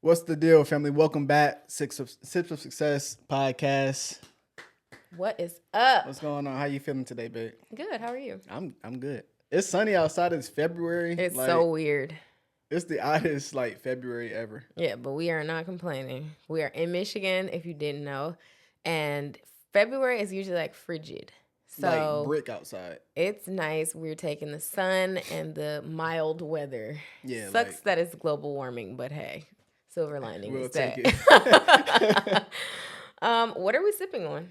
What's the deal, family? Welcome back. Sips of Success podcast. What is up? What's going on? How you feeling today, babe? Good. How are you? I'm good. It's sunny outside. It's February. It's so weird. It's the oddest February ever. Yeah, but we are not complaining. We are in Michigan, if you didn't know, and February is usually frigid. So like brick outside. It's nice. We're taking the sun and the mild weather. Yeah, Sucks that it's global warming, but hey, silver lining we'll is take that. What are we sipping on?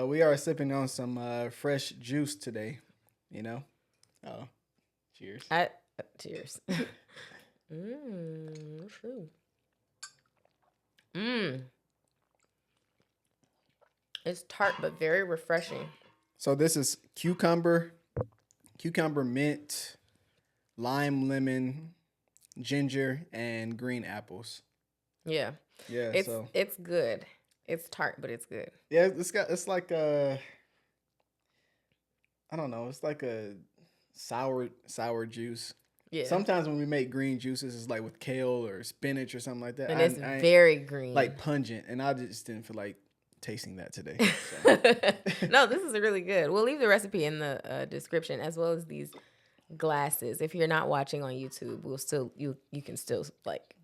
We are sipping on some fresh juice today. You know. Oh, cheers. Cheers. It's tart but very refreshing. So this is cucumber mint, lime, lemon, ginger, and green apples. Yeah. Yeah. It's good. It's tart, but it's good. Yeah, it's like a, I don't know, it's like a sour juice. Yeah. Sometimes when we make green juices, it's like with kale or spinach or something like that. And it's very green. Like pungent. And I just didn't feel like tasting that today. So. No, this is really good. We'll leave the recipe in the description as well as these glasses. If you're not watching on YouTube, you can still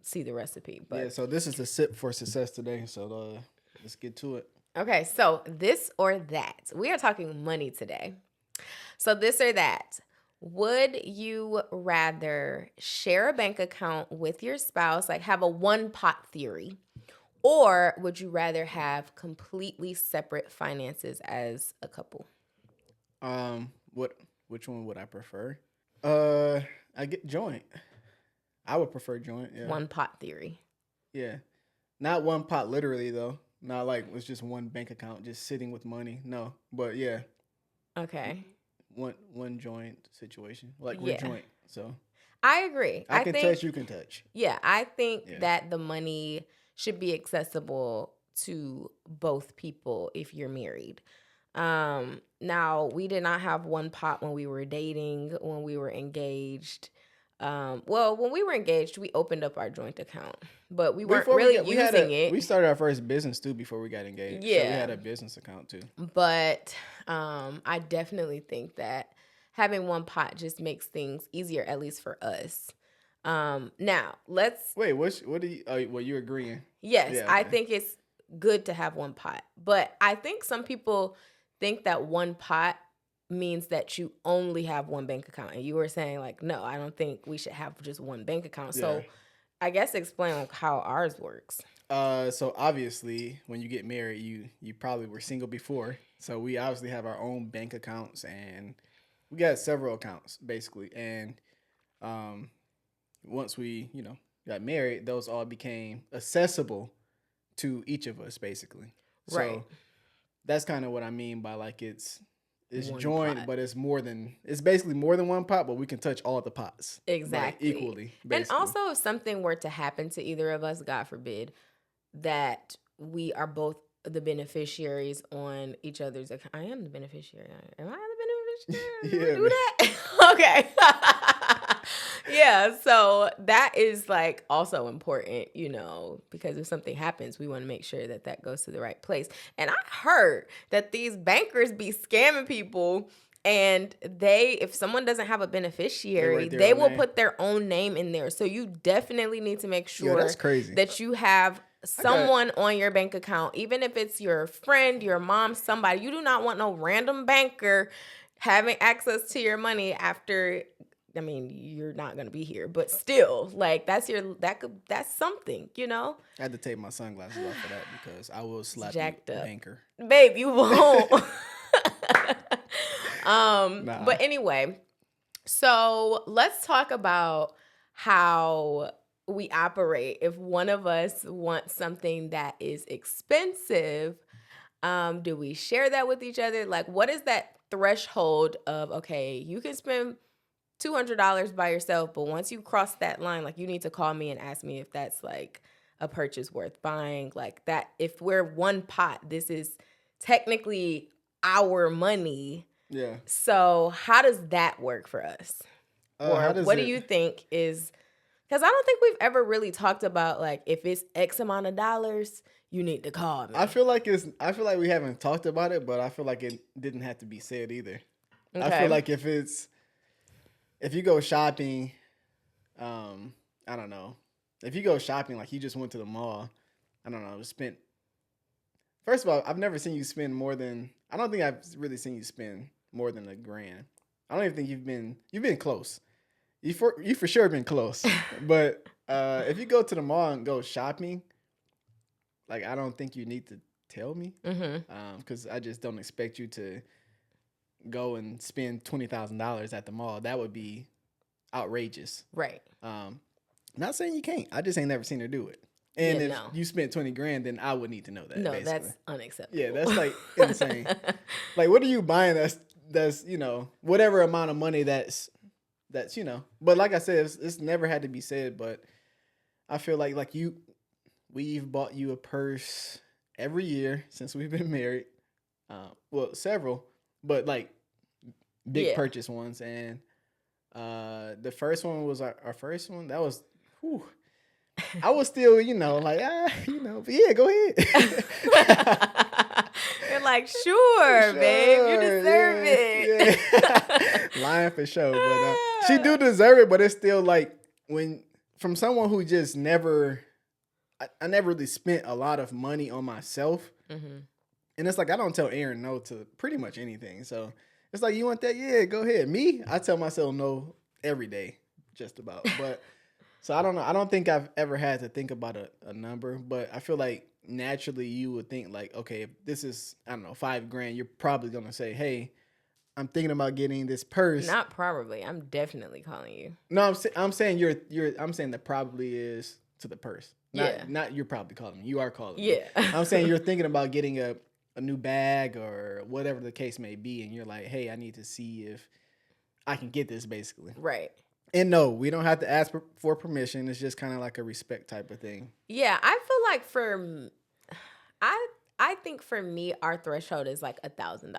see the recipe. But yeah, so this is the sip for success today. So let's get to it. Okay, so this or that. We are talking money today. So this or that. Would you rather share a bank account with your spouse, like have a one pot theory, or would you rather have completely separate finances as a couple? Which one would I prefer? I get joint. I would prefer joint. Yeah. One pot theory. Yeah, not one pot literally though. Not like it's just one bank account just sitting with money. No, but yeah. Okay. One joint situation. Like we're joint. So I agree. I can touch, you can touch. Yeah, I think that the money should be accessible to both people if you're married. Now, we did not have one pot when we were dating, when we were engaged. When we were engaged, we opened up our joint account, but we weren't using it. We started our first business too before we got engaged. Yeah, so we had a business account too. But I definitely think that having one pot just makes things easier, at least for us. Now let's wait. What do you? Well, you're agreeing? Yes, yeah, okay. I think it's good to have one pot, but I think some people think that one pot means that you only have one bank account, and you were saying no, I don't think we should have just one bank account. Yeah. So I guess explain how ours works. So obviously when you get married, you probably were single before, so we obviously have our own bank accounts, and we got several accounts basically, and once we got married, those all became accessible to each of us basically. Right. So that's kind of what I mean by it's one joint, pot. But it's basically more than one pot, but we can touch all the pots. Exactly. Equally. Basically. And also if something were to happen to either of us, God forbid, that we are both the beneficiaries on each other's account. I am the beneficiary. Am I the beneficiary? Yeah. Do that? Okay. Yeah, so that is also important, because if something happens, we want to make sure that goes to the right place. And I heard that these bankers be scamming people, and if someone doesn't have a beneficiary, they will put their own name in there. So you definitely need to make sure that's crazy. That you have someone on your bank account, even if it's your friend, your mom, somebody. You do not want no random banker having access to your money after. I mean, you're not gonna be here, but still, that's something, I had to take my sunglasses off for that because I will slap you, banker. Babe, you won't. Nah. But anyway, so let's talk about how we operate. If one of us wants something that is expensive, do we share that with each other? What is that threshold of, okay, you can spend $200 by yourself, but once you cross that line, you need to call me and ask me if that's a purchase worth buying. That if we're one pot, this is technically our money. Yeah. So how does that work for us? Or what do you think is Because I don't think we've ever really talked about, like, if it's X amount of dollars, you need to call me. I feel like we haven't talked about it, but I feel like it didn't have to be said either. Okay. I feel like if you go shopping, I don't know. If you go shopping, like you just went to the mall, I don't know, first of all, I've never seen you spend more than, I don't think I've really seen you spend more than $1,000. I don't even think you've been close. You for sure been close. But if you go to the mall and go shopping, like I don't think you need to tell me. Because I just don't expect you to go and spend $20,000 at the mall. That would be outrageous. Right. Not saying you can't. I just ain't never seen her do it. And if you spent $20,000, then I would need to know that. No, basically. That's unacceptable. Yeah, that's like insane. Like, what are you buying? That's whatever amount of money that's. But like I said, it's never had to be said. But I feel like we've bought you a purse every year since we've been married. Well, several, but like big purchase ones. And the first one was our first one. That was, whew, I was still, but yeah, go ahead. You're like, sure, babe, you deserve it. Yeah. Lying for sure, but she do deserve it. But it's still like from someone who just never, I never really spent a lot of money on myself, and it's like I don't tell Aaron no to pretty much anything. So it's like, you want that? Yeah, go ahead. Me, I tell myself no every day, just about. But so I don't know. I don't think I've ever had to think about a number, but I feel like naturally you would think like, okay, if this is, I don't know, $5,000, you're probably going to say, hey, I'm thinking about getting this purse. Not probably. I'm definitely calling you. No, I'm saying I'm saying that probably is to the purse. Not you're probably calling me. You are calling me. Yeah. I'm saying you're thinking about getting a new bag or whatever the case may be. And you're like, hey, I need to see if I can get this, basically. Right. And no, we don't have to ask for permission. It's just kind of like a respect type of thing. Yeah, I feel like I think for me, our threshold is like $1,000.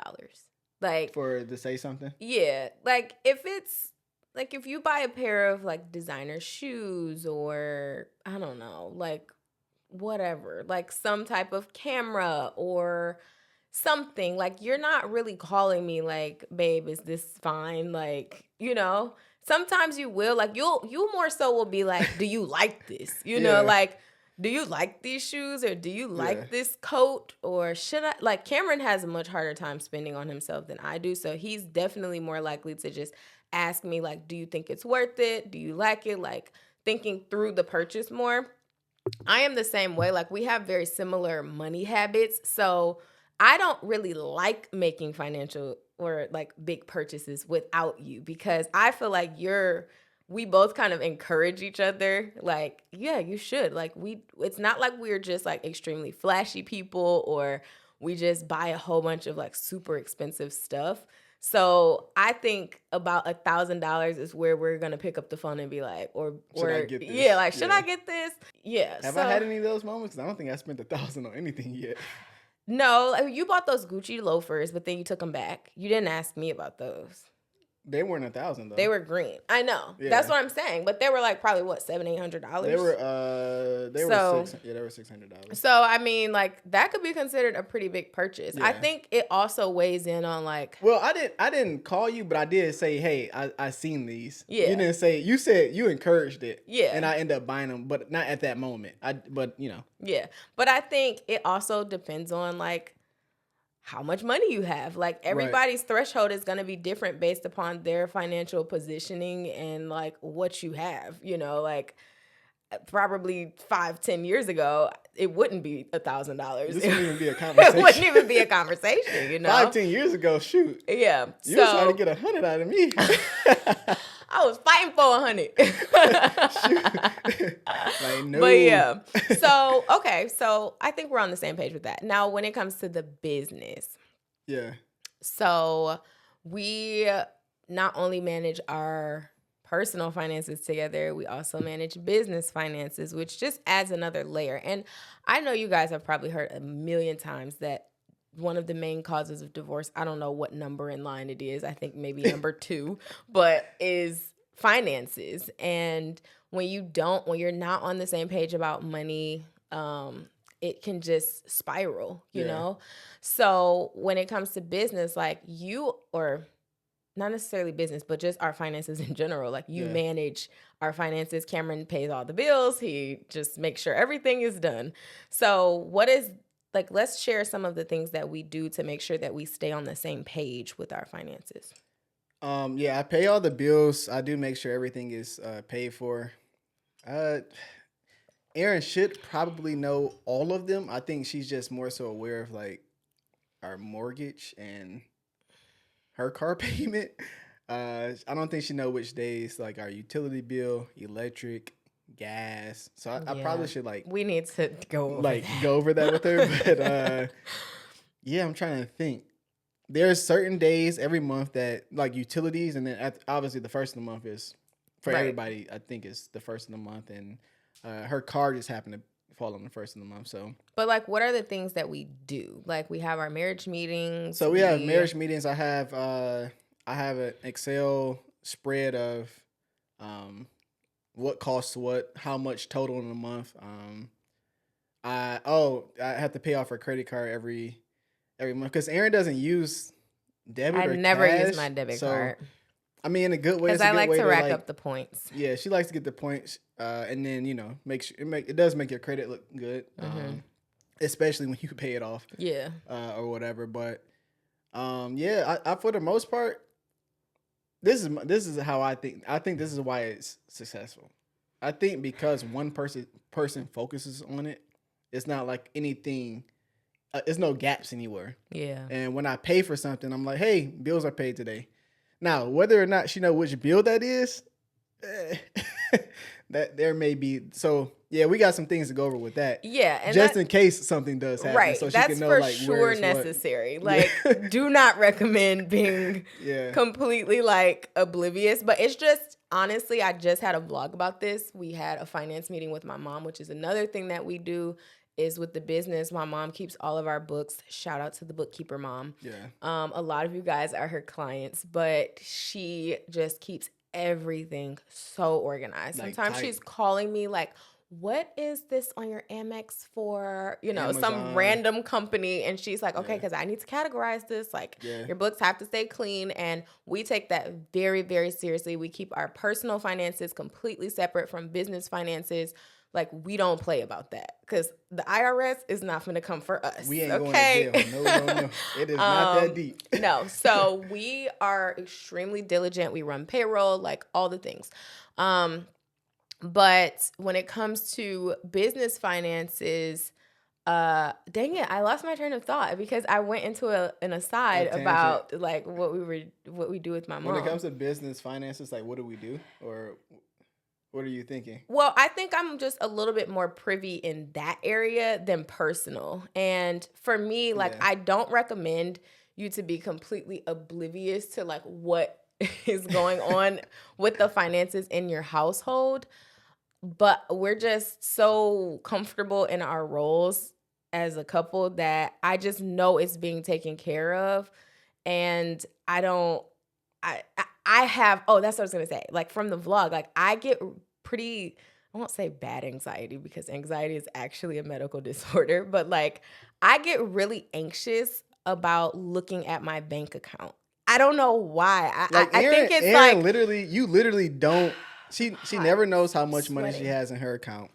Like for to say something. Yeah, like if it's like if you buy a pair of like designer shoes or I don't know, like whatever, like some type of camera or something, like you're not really calling me like, babe, is this fine? Like, sometimes you will, like you more so will be like, do you like this? Like, do you like these shoes or do you like this coat or should I? Like Cameron has a much harder time spending on himself than I do. So he's definitely more likely to just ask me like, do you think it's worth it? Do you like it? Like thinking through the purchase more. I am the same way. Like we have very similar money habits. So I don't really like making financial or like big purchases without you because I feel like we both kind of encourage each other. Like, yeah, you should. Like it's not like we're just like extremely flashy people or we just buy a whole bunch of like super expensive stuff. So I think about $1,000 is where we're gonna pick up the phone and be like, should I get this? Yeah, like should I get this? Yeah. Have I had any of those moments? Because I don't think I spent $1,000 on anything yet. No, you bought those Gucci loafers, but then you took them back. You didn't ask me about those. They weren't $1,000 though. They were green. I know. Yeah. That's what I'm saying. But they were like probably what, $700-$800? They were they were $600. So I mean, like that could be considered a pretty big purchase. Yeah. I think it also weighs in on like. Well, I didn't call you, but I did say, hey, I seen these. Yeah. You didn't say. You said you encouraged it. Yeah. And I ended up buying them, but not at that moment. Yeah, but I think it also depends on like how much money you have. Like everybody's threshold is going to be different based upon their financial positioning and like what you have, like probably 5-10 years ago, it wouldn't be $1,000. This wouldn't even be a conversation. It wouldn't even be a conversation, 5-10 years ago, shoot. Yeah. You were trying to get 100 out of me. I was fighting for 100. Like, no. But yeah. So, okay. So I think we're on the same page with that. Now, when it comes to the business. Yeah. So we not only manage our personal finances together, we also manage business finances, which just adds another layer. And I know you guys have probably heard a million times that one of the main causes of divorce, I don't know what number in line it is, I think maybe number 2, but is finances. And when you're not on the same page about money, it can just spiral, you know? So when it comes to business, like or not necessarily business, but just our finances in general, like you manage our finances. Cameron pays all the bills. He just makes sure everything is done. So let's share some of the things that we do to make sure that we stay on the same page with our finances. I pay all the bills. I do make sure everything is paid for. Erin should probably know all of them. I think she's just more so aware of like our mortgage and her car payment. I don't think she know which days, like our utility bill, electric, gas. So I probably should we need to go over that with her. But I'm trying to think. There's certain days every month that like utilities, and then obviously the first of the month is for everybody. I think it's the first of the month, and her car just happened to fall on the first of the month. So, but like, what are the things that we do? Like, we have our marriage meetings. So we have marriage meetings. I have an Excel spread of what costs what, how much total in a month. I have to pay off her credit card every month because Erin doesn't use debit. I never use my debit card. I mean, in a good way. Because I like to rack up the points. Yeah, she likes to get the points, and then make sure it does make your credit look good, especially when you pay it off. Yeah. Or whatever, but I for the most part, this is how I think. I think this is why it's successful. I think because one person focuses on it, it's not like anything. There's no gaps anywhere. Yeah. And when I pay for something, I'm like, hey, bills are paid today. Now, whether or not she know which bill that is, that there may be. So yeah, we got some things to go over with that. Yeah, and just in case something does happen, right? So that's she can know, for like, sure necessary. Like, do not recommend being completely like oblivious. But it's just honestly, I just had a vlog about this. We had a finance meeting with my mom, which is another thing that we do. Is with the business. My mom keeps all of our books. Shout out to the bookkeeper mom. Yeah. A lot of you guys are her clients, but she just keeps everything so organized. Like, sometimes she's calling me like, what is this on your Amex for, Amazon. Some random company? And she's like, okay, because I need to categorize this. Like, your books have to stay clean. And we take that very, very seriously. We keep our personal finances completely separate from business finances. Like, we don't play about that because the IRS is not going to come for us. We ain't going to jail. No. It is not that deep. No. So we are extremely diligent. We run payroll, like all the things. But when it comes to business finances, dang it, I lost my train of thought because I went into an aside about like what we do with my mom. When it comes to business finances, like what do we do, or what are you thinking? Well, I think I'm just a little bit more privy in that area than personal. And for me, like, I don't recommend you to be completely oblivious to like what is going on with the finances in your household. But we're just so comfortable in our roles as a couple that I just know it's being taken care of. And I have, that's what I was going to say. Like, from the vlog, like, I get pretty, I won't say bad anxiety because anxiety is actually a medical disorder, but like, I get really anxious about looking at my bank account. I don't know why. I think it's Erin literally don't, she never knows how much money she has in her account.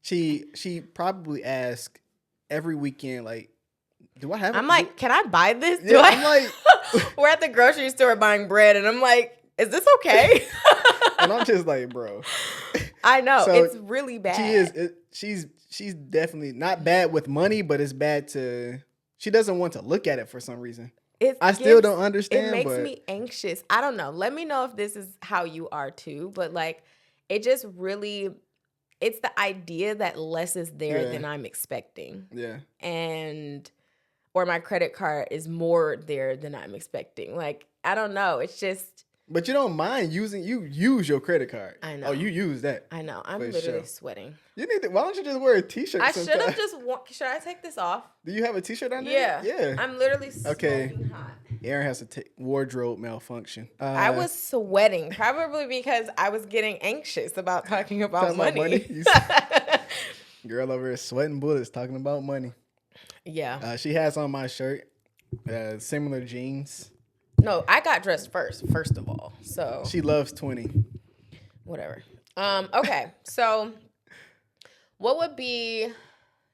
She probably asks every weekend, like, do I have I'm like, can I buy this? I'm like, we're at the grocery store buying bread and I'm like, is this okay? And I'm just like, bro. I know. So it's really bad. She's definitely not bad with money, but it's bad she doesn't want to look at it for some reason. I still don't understand. It makes me anxious. I don't know. Let me know if this is how you are too. But like, it just really, it's the idea that less is there than I'm expecting. Yeah. Or my credit card is more there than I'm expecting. Like, I don't know. It's just. But you don't mind you use your credit card. I know. Oh, you use that. I know. I'm literally sweating. You need to, why don't you just wear a t-shirt I sometime? should have just should I take this off? Do you have a t-shirt on there? Yeah. I'm literally smoking hot. Aaron has a wardrobe malfunction. I was sweating, probably because I was getting anxious about talking about money. Girl over here sweating bullets talking about money. Yeah. She has on my shirt, similar jeans. No, I got dressed first of all. So she loves 20. Whatever. Okay. So what would be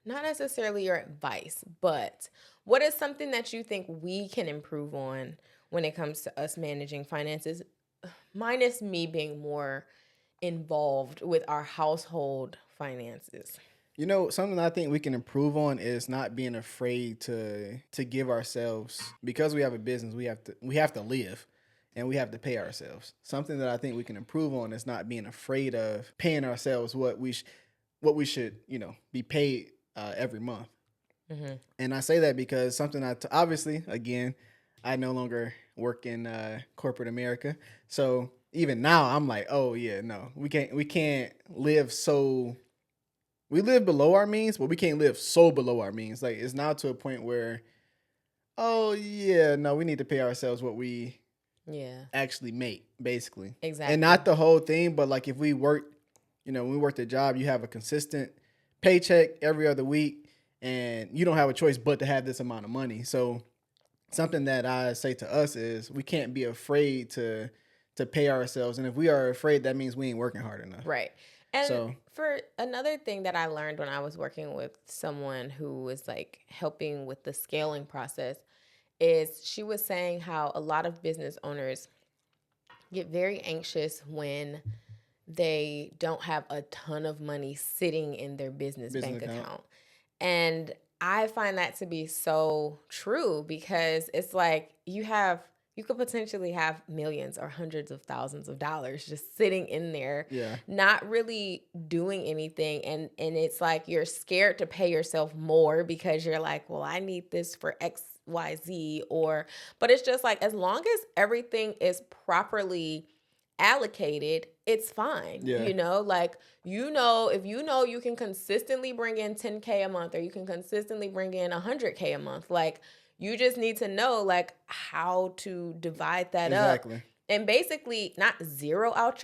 not necessarily your advice, but what is something that you think we can improve on when it comes to us managing finances, minus me being more involved with our household finances? You know, something I think we can improve on is not being afraid to give ourselves, because we have a business, we have to live and we have to pay ourselves. Something that I think we can improve on is not being afraid of paying ourselves what we should, be paid every month. Mm-hmm. And I say that because something obviously, again, I no longer work in corporate America. So even now I'm like, oh yeah, no, we can't live so. We live below our means, but we can't live so below our means. Like, it's now to a point where, oh yeah, no, we need to pay ourselves what we actually make, basically. Exactly. And not the whole thing, but like if we work, when we work the job, you have a consistent paycheck every other week, and you don't have a choice but to have this amount of money. So something that I say to us is we can't be afraid to pay ourselves. And if we are afraid, that means we ain't working hard enough. Right. And for another thing that I learned when I was working with someone who was like helping with the scaling process is she was saying how a lot of business owners get very anxious when they don't have a ton of money sitting in their business bank account. And I find that to be so true because it's like you could potentially have millions or hundreds of thousands of dollars just sitting in there, not really doing anything. And it's like you're scared to pay yourself more because you're like, well, I need this for X, Y, Z. But it's just like, as long as everything is properly allocated, it's fine. Yeah. If you can consistently bring in 10K a month or you can consistently bring in 100K a month, like, you just need to know like how to divide that up and basically not zero out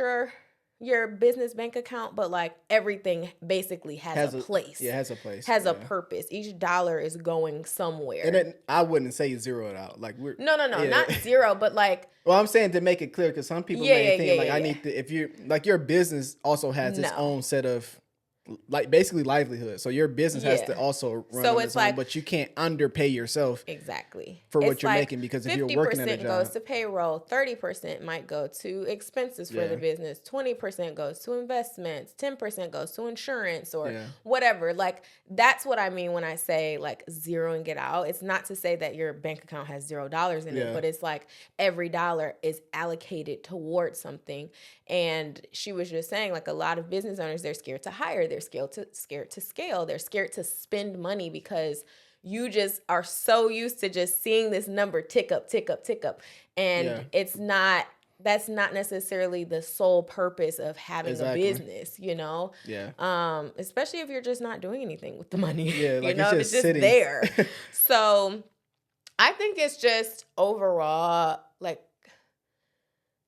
your business bank account, but like everything basically has a place. Yeah, has a place. Has a purpose. Each dollar is going somewhere. And then I wouldn't say zero it out. Like No, not zero, but like. Well, I'm saying to make it clear because some people may think I need to. If you like your business also has its own set of. Like basically livelihood. So your business has to also run on its own, but you can't underpay yourself for what you're making because if you're working at a job. 50% goes to payroll, 30% might go to expenses for the business, 20% goes to investments, 10% goes to insurance or whatever. Like that's what I mean when I say like zeroing it out. It's not to say that your bank account has $0 in it, but it's like every dollar is allocated towards something. And she was just saying like a lot of business owners, they're scared to hire. They're scared to scale. They're scared to spend money because you just are so used to just seeing this number tick up. And that's not necessarily the sole purpose of having a business, Yeah. Especially if you're just not doing anything with the money. Yeah, like it's just sitting there. So I think it's just overall like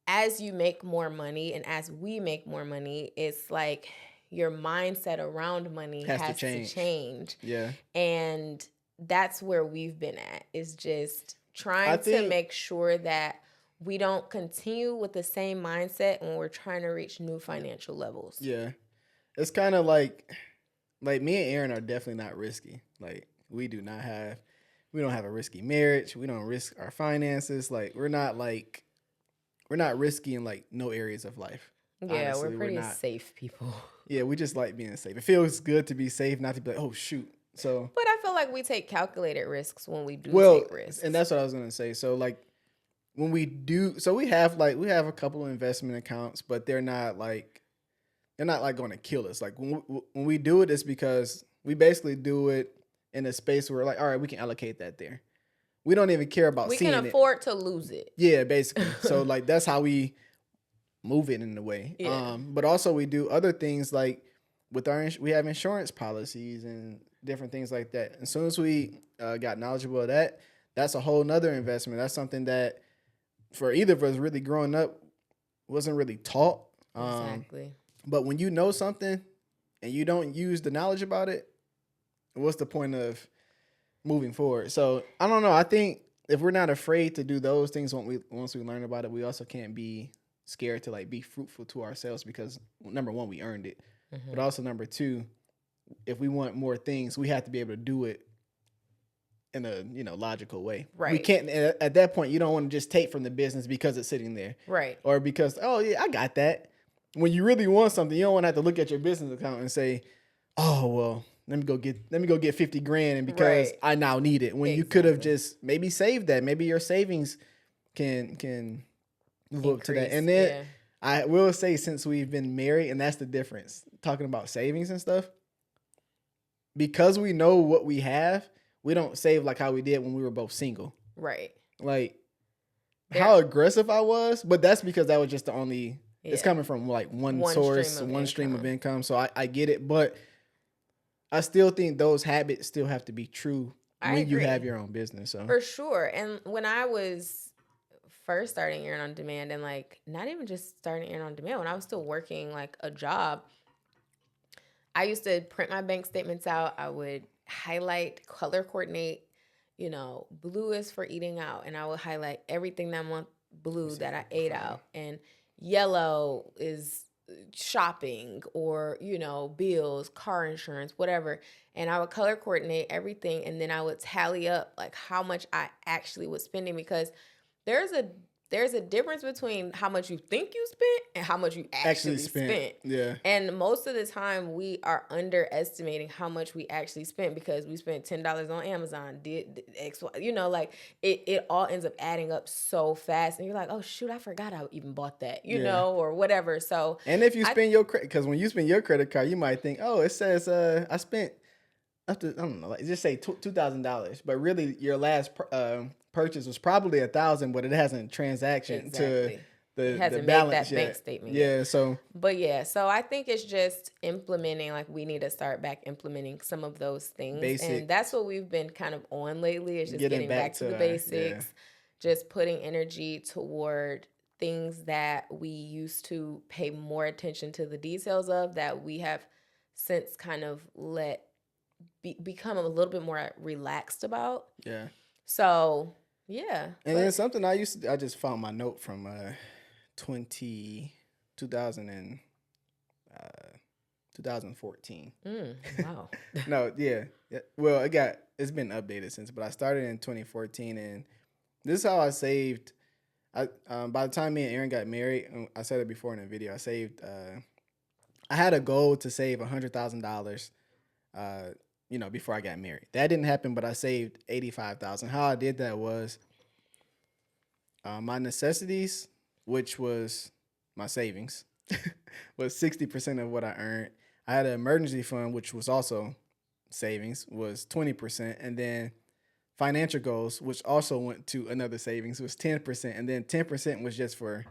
as you make more money and as we make more money, it's like your mindset around money has to change. Yeah. And that's where we've been at, is just trying to make sure that we don't continue with the same mindset when we're trying to reach new financial levels. Yeah. It's kind of like me and Aaron are definitely not risky. Like we don't have a risky marriage. We don't risk our finances. Like we're not risky in like no areas of life. Yeah, honestly, we're pretty safe people. Yeah, we just like being safe. It feels good to be safe, not to be like, oh shoot. So, but I feel like we take calculated risks when we do take risks. And that's what I was gonna say. So like when we do, so we have a couple of investment accounts, but they're not like going to kill us. Like when we do it, it's because we basically do it in a space where like, all right, we can allocate that there. We don't even care about seeing it. We can afford to lose it. Yeah, basically. So like that's how we move it in a way. Yeah. But also we do other things like with we have insurance policies and different things like that. As soon as we got knowledgeable of that, that's a whole nother investment. That's something that for either of us really growing up wasn't really taught. Exactly. But when you know something and you don't use the knowledge about it, what's the point of moving forward? So I don't know. I think if we're not afraid to do those things once we learn about it, we also can't be scared to like be fruitful to ourselves because number one, we earned it. Mm-hmm. But also number two, if we want more things, we have to be able to do it in a logical way. Right. We can't at that point. You don't want to just take from the business because it's sitting there. Right. Or because I got that. When you really want something, you don't want to have to look at your business account and say, oh well, let me go get 50 grand and because I now need it. When you could have just maybe saved that. Maybe your savings can move up to that. And then I will say, since we've been married, and that's the difference, talking about savings and stuff, because we know what we have, we don't save like how we did when we were both single. Right. Like how aggressive I was, but that's because that was just the only, it's coming from like one source, one stream of income. So I get it, but I still think those habits still have to be true when you have your own business. So for sure. And when I was first starting Erin on Demand, and like not even just starting Erin on Demand, when I was still working like a job, I used to print my bank statements out. I would highlight, color coordinate, blue is for eating out, and I would highlight everything that month blue that I ate out, and yellow is shopping or bills, car insurance, whatever, and I would color coordinate everything, and then I would tally up like how much I actually was spending, because there's a difference between how much you think you spent and how much you actually spent. Yeah. And most of the time we are underestimating how much we actually spent because we spent $10 on Amazon, did X, Y, like it all ends up adding up so fast. And you're like, oh shoot, I forgot I even bought that, or whatever. So, and if you spend because when you spend your credit card, you might think, oh, it says I spent up to, I don't know, like just say $2,000, but really your last purchase was probably $1,000, but it hasn't transaction to the balance made that yet. Bank statement. Yeah, so I think it's just implementing. Like we need to start back implementing some of those things, and that's what we've been kind of on lately. Is just getting back to the basics, just putting energy toward things that we used to pay more attention to the details of, that we have since kind of become a little bit more relaxed about. Yeah. So, yeah. And then something I just found my note from 2014. Wow. No, yeah. Well, it's been updated since, but I started in 2014, and this is how I saved. By the time me and Erin got married, I said it before in a video, I saved, I had a goal to save $100,000, before I got married. That didn't happen, but I saved $85,000. How I did that was my necessities, which was my savings, was 60% of what I earned. I had an emergency fund, which was also savings, was 20%. And then financial goals, which also went to another savings, was 10%. And then 10% was just for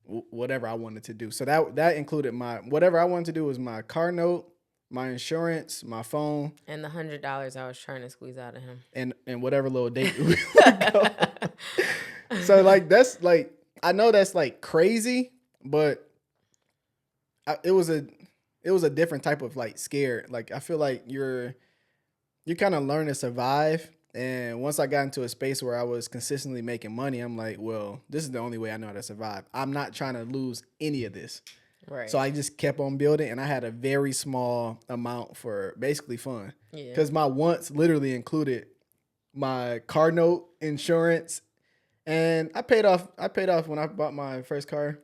whatever I wanted to do. So that included whatever I wanted to do was my car note, my insurance, my phone, and the $100 I was trying to squeeze out of him, and whatever little date we would go. So like that's like, I know that's like crazy, but it was a different type of like scared. Like I feel like you kind of learn to survive. And once I got into a space where I was consistently making money, I'm like, well, this is the only way I know how to survive. I'm not trying to lose any of this. Right. So I just kept on building, and I had a very small amount for basically fun. Yeah. Because my wants literally included my car note, insurance, and I paid off when I bought my first car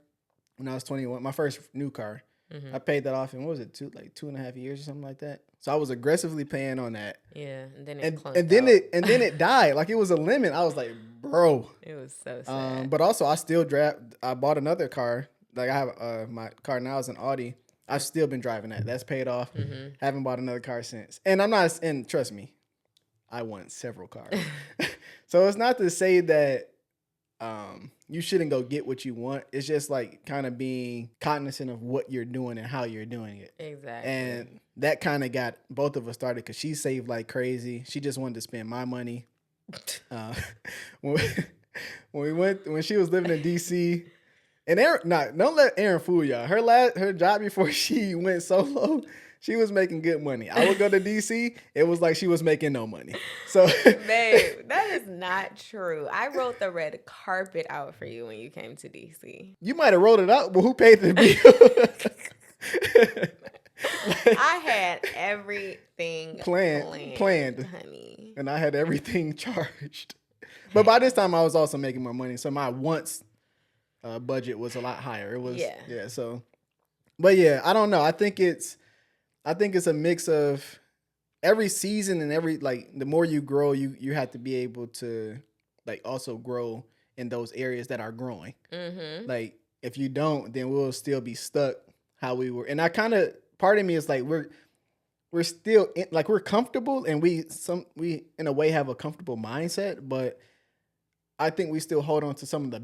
when I was 21, my first new car. Mm-hmm. I paid that off in, what was it, 2.5 years or something like that. So I was aggressively paying on that. Yeah, and then then it died. Like it was a limit. I was like, bro. It was so sad. But also I bought another car. Like I have my car now is an Audi. I've still been driving that. That's paid off. Mm-hmm. Haven't bought another car since. And trust me, I want several cars. So it's not to say that you shouldn't go get what you want. It's just like kind of being cognizant of what you're doing and how you're doing it. Exactly. And that kind of got both of us started because she saved like crazy. She just wanted to spend my money. When when she was living in DC, and Aaron, don't let Aaron fool y'all. Her job before she went solo, she was making good money. I would go to DC, it was like she was making no money. So, babe, that is not true. I wrote the red carpet out for you when you came to DC. You might have wrote it out, but who paid the bill? I had everything planned, honey, and I had everything charged. But by this time, I was also making more money, so my wants budget was a lot higher. It was yeah. So, but yeah, I don't know. I think it's a mix of every season and every like the more you grow, you have to be able to like also grow in those areas that are growing. Mm-hmm. Like if you don't, then we'll still be stuck how we were. And I kind of part of me is like we're still like we're comfortable and we in a way have a comfortable mindset, but I think we still hold on to some of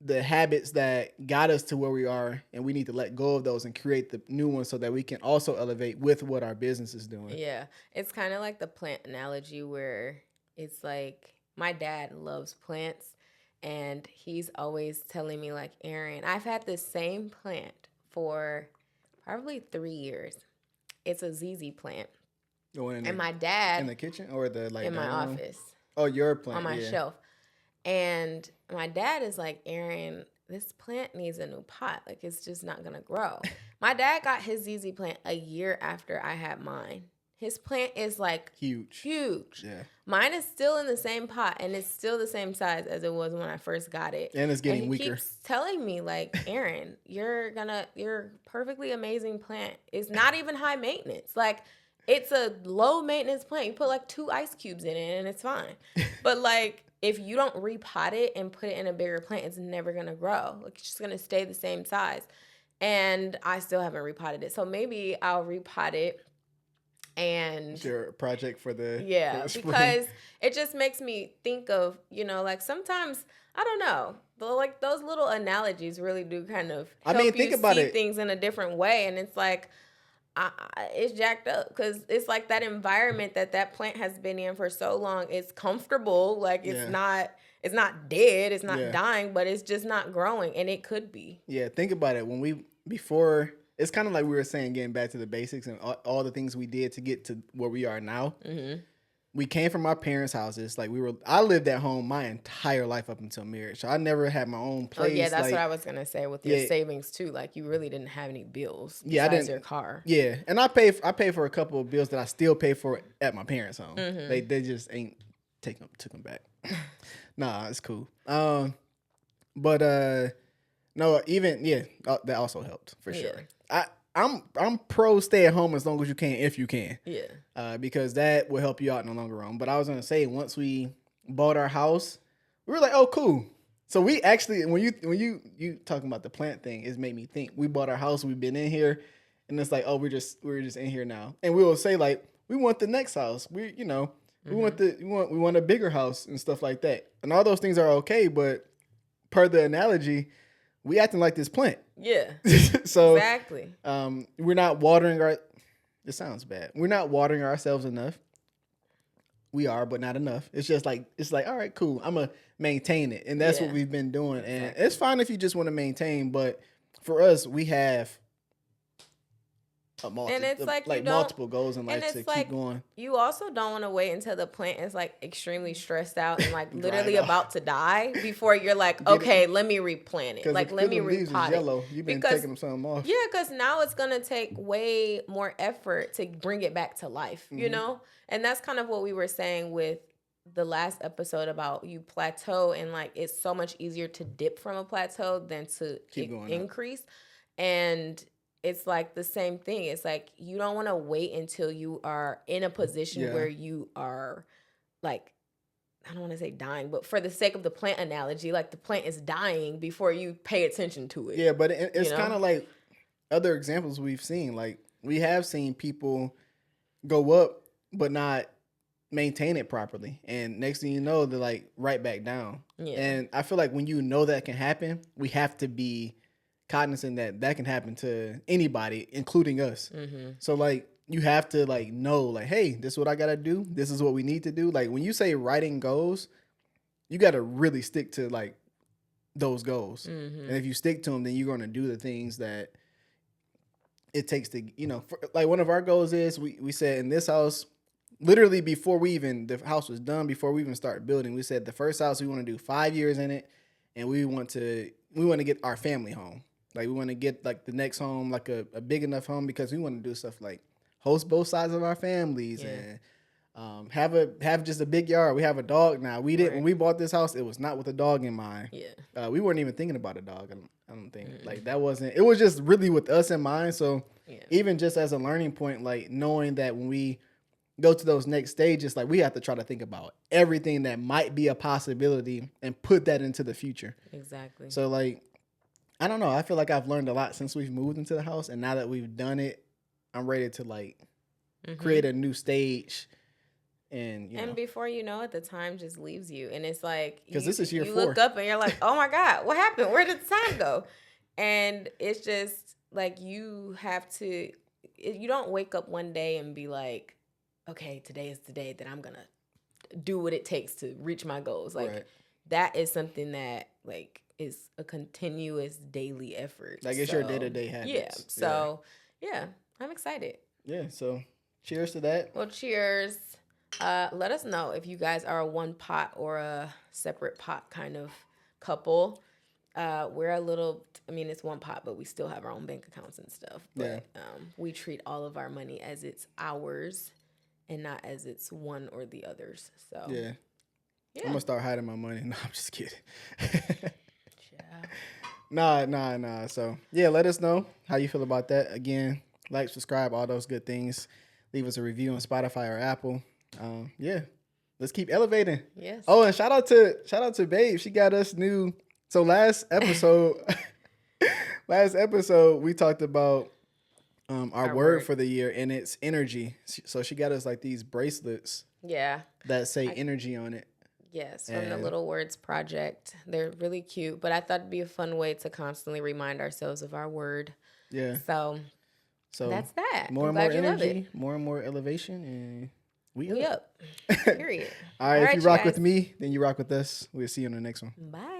the habits that got us to where we are, and we need to let go of those and create the new ones so that we can also elevate with what our business is doing. Yeah. It's kind of like the plant analogy where it's like my dad loves plants and he's always telling me like, Aaron, I've had this same plant for probably 3 years. It's a ZZ plant. And my dad in the kitchen or the like in my office. Oh, your plant on my shelf. And my dad is like, Aaron, this plant needs a new pot. Like, it's just not going to grow. My dad got his ZZ plant a year after I had mine. His plant is like huge. Yeah. Mine is still in the same pot and it's still the same size as it was when I first got it. And it's getting weaker. He keeps telling me like, Aaron, you're perfectly amazing plant. It's not even high maintenance. Like, it's a low maintenance plant. You put like 2 ice cubes in it and it's fine. But like, if you don't repot it and put it in a bigger plant, it's never going to grow. Like, it's just going to stay the same size. And I still haven't repotted it. So maybe I'll repot it. And it's your project for the because it just makes me think of, like sometimes, I don't know, like those little analogies really do kind of help you see things in a different way. And it's like, it's jacked up because it's like that environment that plant has been in for so long. It's comfortable. Like it's not dead. It's not dying, but it's just not growing. And it could be. Yeah. Think about it. It's kind of like we were saying, getting back to the basics and all the things we did to get to where we are now. Mm-hmm. We came from our parents' houses. Like I lived at home my entire life up until marriage. So I never had my own place. Oh yeah, that's what I was gonna say with your savings too. Like you really didn't have any bills besides your car. Yeah, and I pay for a couple of bills that I still pay for at my parents' home. Mm-hmm. They just ain't took them back. Nah, it's cool. No, that also helped for sure. I'm pro stay at home as long as you can, if you can. Yeah. Because that will help you out in the longer run. But I was gonna say, once we bought our house, we were like, oh, cool. So we actually, when you talking about the plant thing, it made me think. We bought our house, we've been in here, and it's like, oh, we're just in here now. And we will say like, we want the next house. We want a bigger house and stuff like that. And all those things are okay, but per the analogy, we acting like this plant. Yeah. So exactly. We're not watering it sounds bad. We're not watering ourselves enough. We are, but not enough. It's just like, all right, cool. I'm going to maintain it. And that's what we've been doing. Exactly. And it's fine if you just want to maintain, but for us, we have multiple goals in life to keep going. You also don't want to wait until the plant is like extremely stressed out and like literally about to die before you're like, okay, let me replant it. Like, let me repot it. Yellow. You've been taking some off. Yeah, because now it's going to take way more effort to bring it back to life, you know? And that's kind of what we were saying with the last episode about you plateau, and like it's so much easier to dip from a plateau than to increase. And it's like the same thing. It's like you don't want to wait until you are in a position where you are like, I don't want to say dying, but for the sake of the plant analogy, like the plant is dying before you pay attention to it. Yeah, but it's kind of like other examples we've seen. Like we have seen people go up, but not maintain it properly. And next thing you know, they're like right back down. Yeah. And I feel like when you know that can happen, we have to be cognizant that that can happen to anybody, including us. Mm-hmm. So like you have to like know like, hey, this is what I gotta do. This is what we need to do. Like when you say writing goals, you gotta really stick to like those goals. Mm-hmm. And if you stick to them, then you're gonna do the things that it takes to, you know, for, like one of our goals is we said in this house, literally before the house was done, before we even started building, we said the first house we want to do 5 years in it, and we want to get our family home. Like we want to get like the next home, like a big enough home, because we want to do stuff like host both sides of our families and have just a big yard. We have a dog now. We didn't when we bought this house, it was not with a dog in mind. Yeah, we weren't even thinking about a dog. I don't think like that wasn't. It was just really with us in mind. So even just as a learning point, like knowing that when we go to those next stages, like we have to try to think about everything that might be a possibility and put that into the future. Exactly. So like, I don't know. I feel like I've learned a lot since we've moved into the house, and now that we've done it, I'm ready to like create a new stage. And you know. Before you know it, the time just leaves you, and it's like because this is year 4. You look up and you're like, "Oh my God, what happened? Where did the time go?" And it's just like you have to. You don't wake up one day and be like, "Okay, today is the day that I'm gonna do what it takes to reach my goals." Like that is something that like is a continuous daily effort. Like it's your day-to-day habits. Yeah. So yeah, I'm excited. Yeah. So cheers to that. Well, cheers. Let us know if you guys are a one pot or a separate pot kind of couple. We're a little, I mean, it's one pot, but we still have our own bank accounts and stuff. But we treat all of our money as it's ours and not as it's one or the other's. So yeah. I'm gonna start hiding my money. No, I'm just kidding. Nah. So yeah, let us know how you feel about that. Again, like, subscribe, all those good things. Leave us a review on Spotify or Apple. Yeah, let's keep elevating. Yes. Oh, and shout out to Babe. She got us new. So last episode we talked about our word for the year, and it's energy. So she got us like these bracelets. Yeah. That say energy on it. Yes, from the Little Words Project. They're really cute, but I thought it'd be a fun way to constantly remind ourselves of our word. Yeah. So that's that. More and more energy, more and more elevation, and we up. Period. All right, if you rock with me, then you rock with us. We'll see you on the next one. Bye.